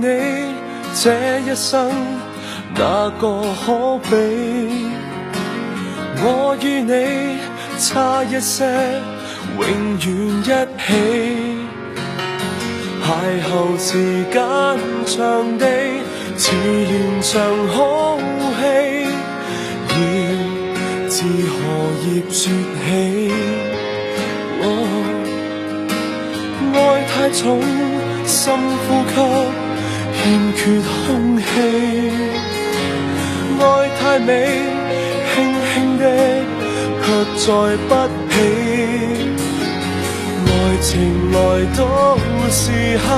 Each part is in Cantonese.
你這一生，哪個可比？我與你差一些，永遠一起。邂逅時間長地，似連場好戲，要自何葉説起？愛太重，深呼吸，欠缺空氣。愛太美，輕輕的，卻載不起。愛情來到時候，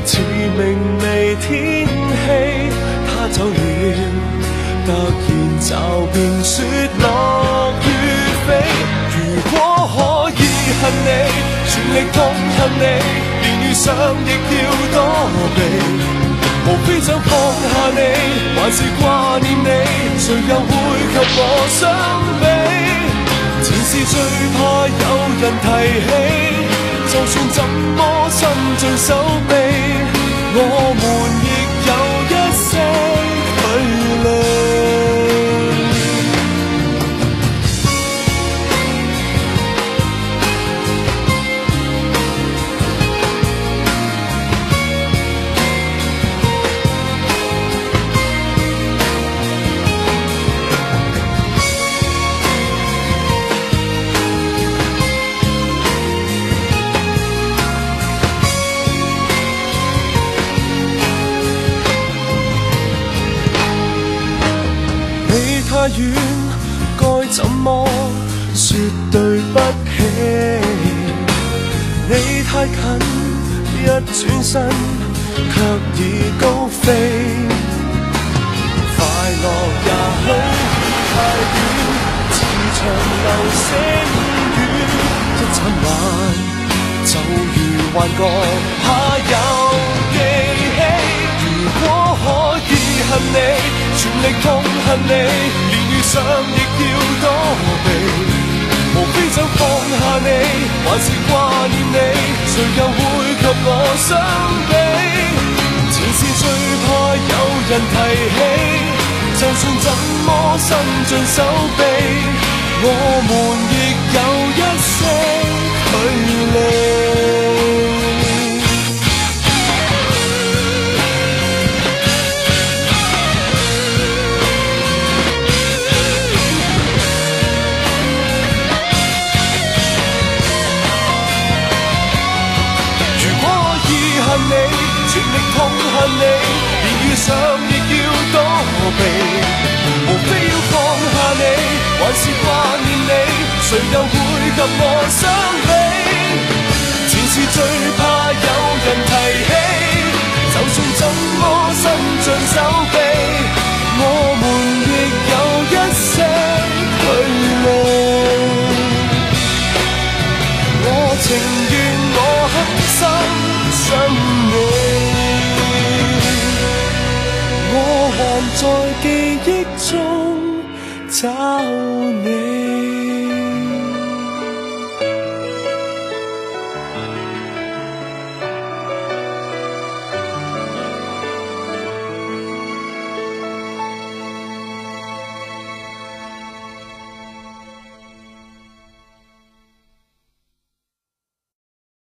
似明媚天氣，他走了，突然驟變雪落雨飛。如果可以恨你，全力痛恨你，連遇上亦要躲避。無非想放下你，還是掛念你，誰又會及我相比？前事最怕有人提起，就算怎麼伸盡手臂，我們亦有一些距離。太遠，該怎麼說對不起？你太近，一轉身卻已高飛。快樂也許太遠，似長流星雨，一眨眼就如幻覺，怕有記起。如果可以恨你，全力痛恨你，連遇上亦要躲避。無非想放下你，還是掛念你，誰又會及我相比？前事最怕有人提起，就算怎麼伸盡手臂，我們亦有一些距離。你全力痛恨你，連遇上亦要躲避。無非要放下你，還是掛念你，誰又會及我相比？前事最怕有人提起，就算怎麼伸盡手臂，我們亦有一些距離。我情願我狠心想你，我還在記憶中找你。